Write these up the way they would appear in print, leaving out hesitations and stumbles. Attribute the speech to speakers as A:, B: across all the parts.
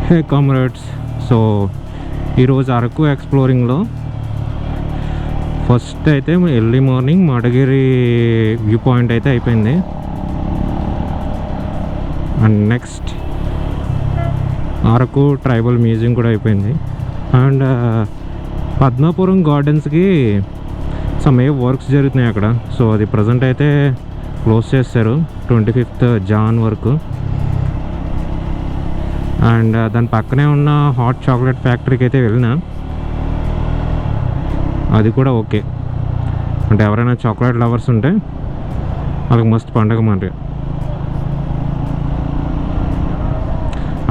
A: హే comrades, so ఈరోజు Araku ఎక్స్ప్లోరింగ్లో first అయితే early morning మడగిరి view point అయితే అయిపోయింది. And next Araku tribal museum కూడా అయిపోయింది. అండ్ పద్మాపురం గార్డెన్స్కి సమ్ వర్క్స్ జరుగుతున్నాయి అక్కడ. సో అది ప్రజెంట్ అయితే క్లోజ్ చేస్తారు 25th జాన్ వరకు. అండ్ దాని పక్కనే ఉన్న హాట్ చాక్లెట్ ఫ్యాక్టరీకి అయితే వెళ్ళినా, అది కూడా ఓకే. అంటే ఎవరైనా చాక్లెట్ లవర్స్ ఉంటే వాళ్ళకి మస్తు పండగ మాట.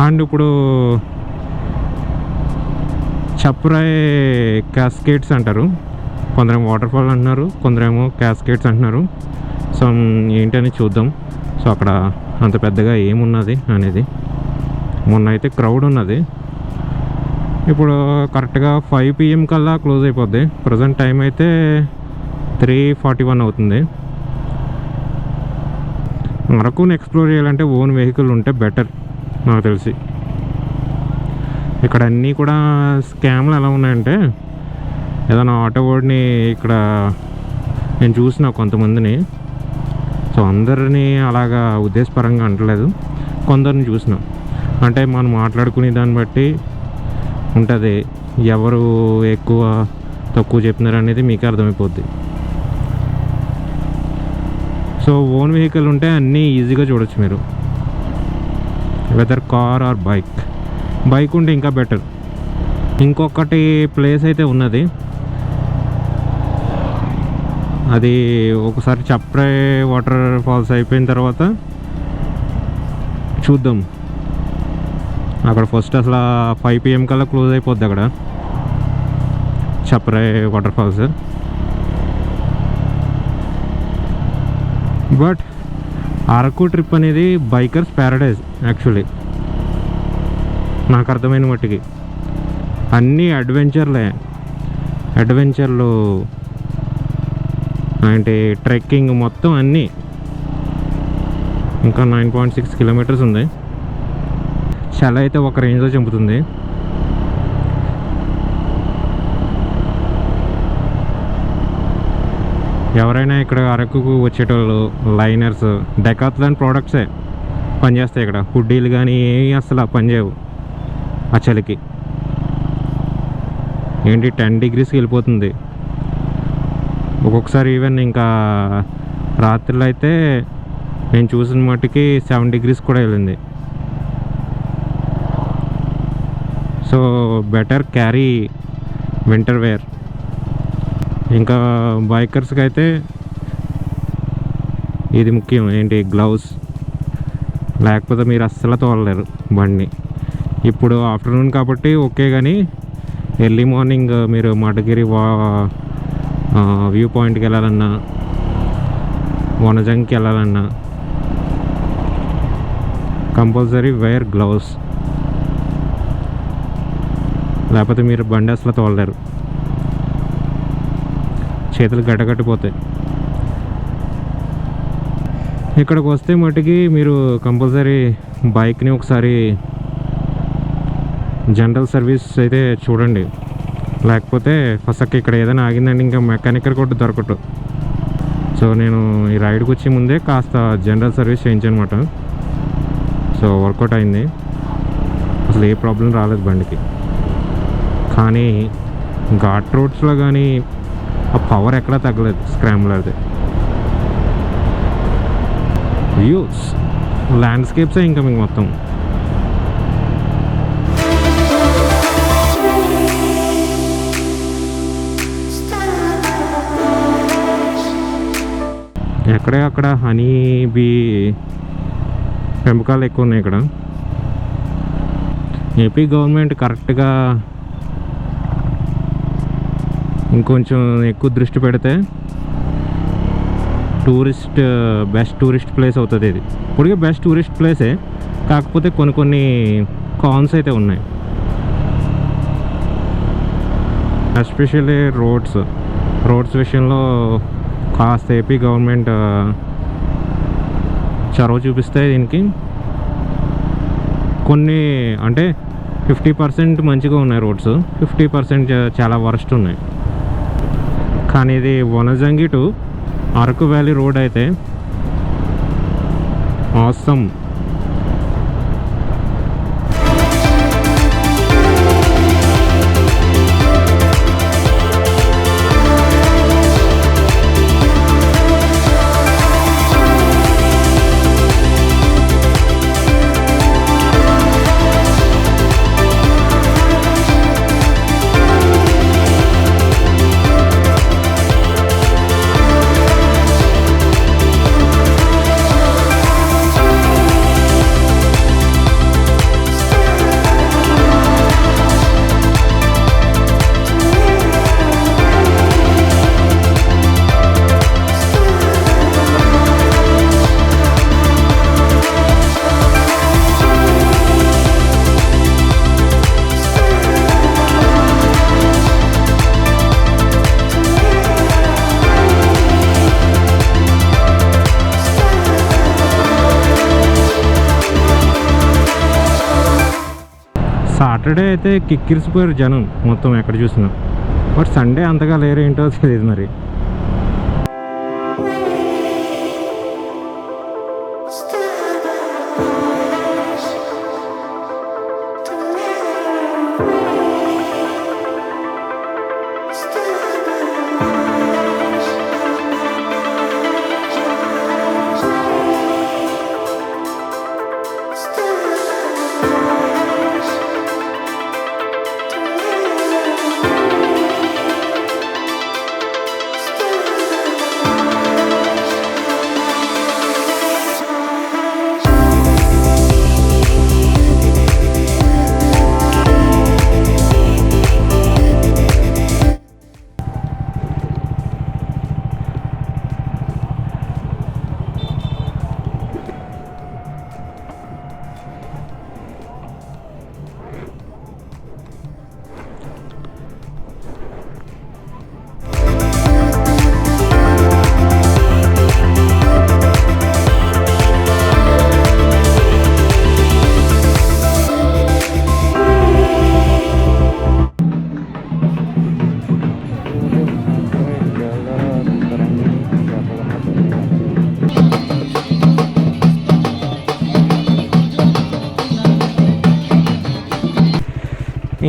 A: అండ్ ఇప్పుడు చప్రాయ్ క్యాస్కేడ్స్ అంటారు, కొందరేమో వాటర్ ఫాల్ అంటున్నారు, కొందరేమో క్యాస్కేడ్స్ అంటున్నారు. సో ఏంటని చూద్దాం. సో అక్కడ అంత పెద్దగా ఏమున్నది అనేది. మొన్న అయితే క్రౌడ్ ఉన్నది. ఇప్పుడు కరెక్ట్గా 5 PM కల్లా క్లోజ్ అయిపోద్ది. ప్రజెంట్ టైం అయితే 3:41 అవుతుంది. అరకుని ఎక్స్ప్లోర్ చేయాలంటే ఓన్ వెహికల్ ఉంటే బెటర్ నాకు తెలిసి. ఇక్కడ అన్నీ కూడా స్కామ్లు ఎలా ఉన్నాయంటే, ఏదైనా ఆటో వాడిని ఇక్కడ నేను చూసిన కొంతమందిని, సో అందరినీ అలాగా ఉద్దేశపరంగా అంటలేదు, కొందరిని చూసిన. అంటే మనం మాట్లాడుకునే దాన్ని బట్టి ఉంటుంది, ఎవరు ఎక్కువ తక్కువ చెప్తున్నారు అనేది మీకు అర్థమైపోద్ది. సో ఓన్ వెహికల్ ఉంటే అన్నీ ఈజీగా చూడొచ్చు మీరు, వెదర్ కార్ ఆర్ బైక్ ఉంటే ఇంకా బెటర్. ఇంకొకటి ప్లేస్ అయితే ఉన్నది, అది ఒకసారి చప్రాయ్ వాటర్ ఫాల్స్ అయిపోయిన తర్వాత చూద్దాం. అక్కడ ఫస్ట్ అసలు 5 PM కల్లా క్లోజ్ అయిపోద్ది అక్కడ Chaprai water falls. But Araku trip అనేది బైకర్స్ ప్యారడైజ్ యాక్చువల్లీ, నాకు అర్థమైన మట్టికి. అన్నీ అడ్వెంచర్లు అంటే ట్రెక్కింగ్ మొత్తం అన్నీ. ఇంకా 9.6 కిలోమీటర్స్ ఉంది. చలి అయితే ఒక రేంజ్లో చంపుతుంది. ఎవరైనా ఇక్కడ అరకుకు వచ్చేటోళ్ళు లైనర్స్, డెకాథ్లాన్ ప్రోడక్ట్సే పనిచేస్తాయి ఇక్కడ. హుడ్డీలు కానీ ఏమి అసలు పనిచేయవు ఆ చలికి. ఏంటి 10 degreesకి వెళ్ళిపోతుంది ఒక్కొక్కసారి. ఈవెన్ ఇంకా రాత్రిలో అయితే నేను చూసిన మట్టుకి 7 degrees కూడా వెళ్ళింది. So better carry winter wear. ఇంకా బైకర్స్కి అయితే ఇది ముఖ్యం, ఏంటి గ్లౌస్, లేకపోతే మీరు అస్సలు తోలలేరు బండి. ఇప్పుడు ఆఫ్టర్నూన్ కాబట్టి ఓకే, కానీ ఎర్లీ మార్నింగ్ మీరు మడగిరి వ్యూ పాయింట్కి వెళ్ళాలన్నా, వనజంగ్కి వెళ్ళాలన్నా కంపల్సరీ వేర్ గ్లౌస్, లేకపోతే మీరు బండి అసలు తోలలేరు, చేతులు గడ్డగట్టిపోతాయి. ఇక్కడికి వస్తే మట్టుకి మీరు కంపల్సరీ బైక్ని ఒకసారి జనరల్ సర్వీస్ అయితే చూడండి, లేకపోతే ఫస్ట్ ఇక్కడ ఏదైనా ఆగిందండి ఇంకా మెకానికల్ కూడా దొరకటు. సో నేను ఈ రైడ్కి వచ్చే ముందే కాస్త జనరల్ సర్వీస్ చేయించానమాట. సో వర్కౌట్ అయింది, అసలు ఏ ప్రాబ్లం రాలేదు బండికి. కానీ ఘాట్ రోడ్స్లో కానీ ఆ పవర్ ఎక్కడా తగ్గలేదు స్క్రాంబ్లర్ది. వ్యూస్, ల్యాండ్స్కేప్సే ఇంకా మీకు మొత్తం. ఎక్కడే అక్కడ హనీ బీ పెంపకాలు ఎక్కువ ఉన్నాయి ఇక్కడ. ఏపీ గవర్నమెంట్ కరెక్ట్గా ఇంకొంచెం ఎక్కువ దృష్టి పెడితే బెస్ట్ టూరిస్ట్ ప్లేస్ అవుతుంది ఇది. ఇప్పటికే బెస్ట్ టూరిస్ట్ ప్లేసే, కాకపోతే కొన్ని కాన్స్ అయితే ఉన్నాయి. ఎస్పెషల్లీ రోడ్స్ విషయంలో కాస్త ఏపీ గవర్నమెంట్ చొరవ చూపిస్తే దీనికి కొన్ని అంటే 50% మంచిగా ఉన్నాయి రోడ్స్, 50% చాలా వరస్ట్ ఉన్నాయి. కానీ ఇది Vanajangi to Araku valley road అయితే ఆసమ్. సాటర్డే అయితే కిక్కిరిసిపోయారు జనం మొత్తం ఎక్కడ చూసినా. బట్ సండే అంతగా లేరేంటో తెలియదు మరి.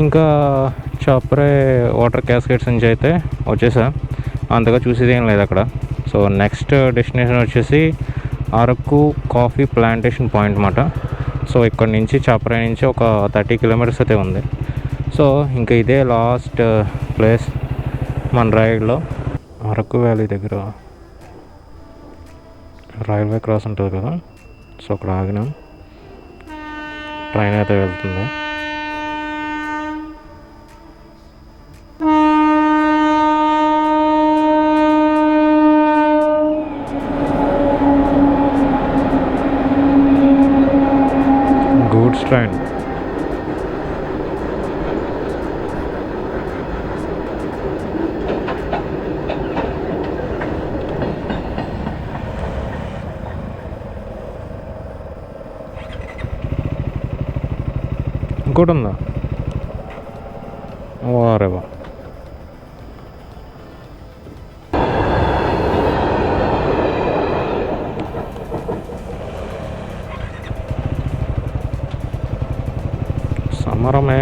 A: ఇంకా చాప్రే వాటర్ క్యాస్కేట్స్ నుంచి అయితే వచ్చేసా. అంతగా చూసేది ఏం లేదు అక్కడ. సో నెక్స్ట్ డెస్టినేషన్ వచ్చేసి అరకు కాఫీ ప్లాంటేషన్ పాయింట్ అన్నమాట. సో ఇక్కడ నుంచి చాప్రే నుంచి ఒక 30 కిలోమీటర్స్ అయితే ఉంది. సో ఇంకా ఇదే లాస్ట్ ప్లేస్ మన రైడ్లో. అరకు వ్యాలీ దగ్గర రైల్వే క్రాస్ ఉంటుంది కదా, సో అక్కడ ఆగినాం. ట్రైన్ అయితే వెళ్తుంది. Goods train. ఇంకోటి ఉందా? వారేవా. సమరమే.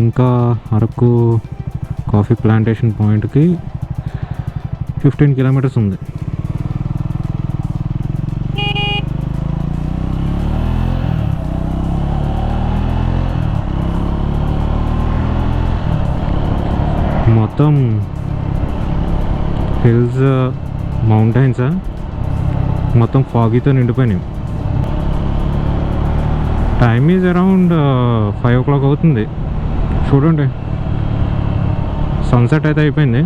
A: ఇంకా అరకు కాఫీ ప్లాంటేషన్ పాయింట్కి 15 కిలోమీటర్స్ ఉంది. మొత్తం హిల్స్, మౌంటైన్స్ మొత్తం ఫాగీతో నిండిపోయినాయి. టైమ్ ఈజ్ అరౌండ్ 5 o'clock అవుతుంది. చూడండి, సన్సెట్ అయితే అయిపోయింది.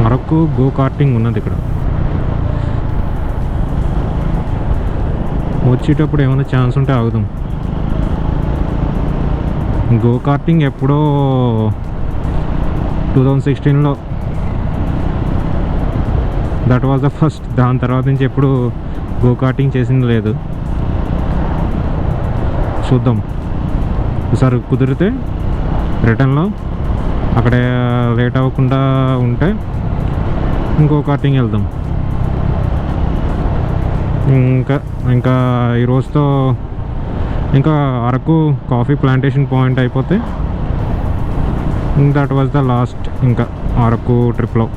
A: అరకు గో కార్టింగ్ ఉన్నది ఇక్కడ. వచ్చేటప్పుడు ఏమైనా ఛాన్స్ ఉంటే ఆగుదాం. గో కార్టింగ్ ఎప్పుడో 2016లో దట్ వాజ్ ద ఫస్ట్. దాని తర్వాత నుంచి ఎప్పుడు గో కార్టింగ్ చేసింది లేదు. చూద్దాం, ఒకసారి కుదిరితే రిటర్న్లో అక్కడ లేట్ అవ్వకుండా ఉంటే ఇంకో కార్టింగ్ వెళ్దాం. ఇంకా ఈ రోజుతో ఇంకా అరకు కాఫీ ప్లాంటేషన్ పాయింట్ అయిపోతే దట్ వాజ్ ద లాస్ట్ ఇంకా అరకు ట్రిప్లో.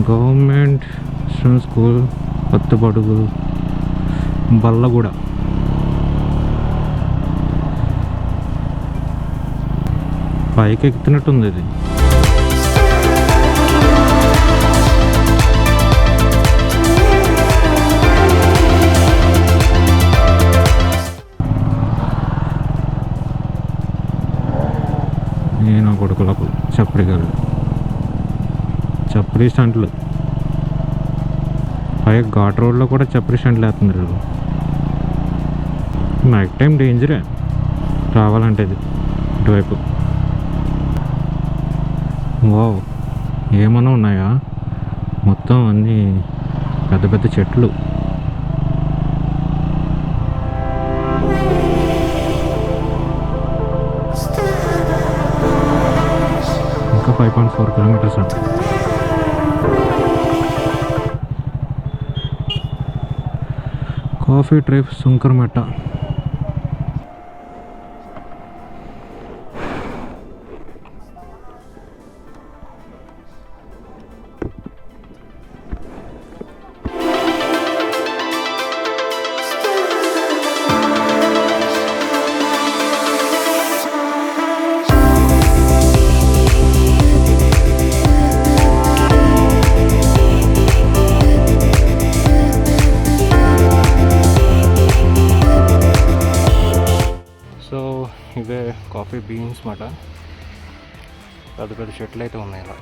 A: Government school Kothabadugu Ballaguda. పైకి ఎక్కుతున్నట్టుంది ఇది. నేను కొడుకులకు చప్పరిగారు, చప్పరి స్టంట్లు. పైగా ఘాట్ రోడ్లో కూడా చప్పరి స్టంట్లు వేస్తున్నారు. నైట్ టైం డేంజరే రావాలంటే ఇది ఇటువైపు. వావ్, ఏమన్నా ఉన్నాయా? మొత్తం అన్నీ పెద్ద పెద్ద చెట్లు. ఇంకా 5.4 kilometers అంట. Coffee trip Sunkarametta. ఇవే కాఫీ బీన్స్ మాట. పెద్ద పెద్ద చెట్లు అయితే ఉన్నాయి ఇలా.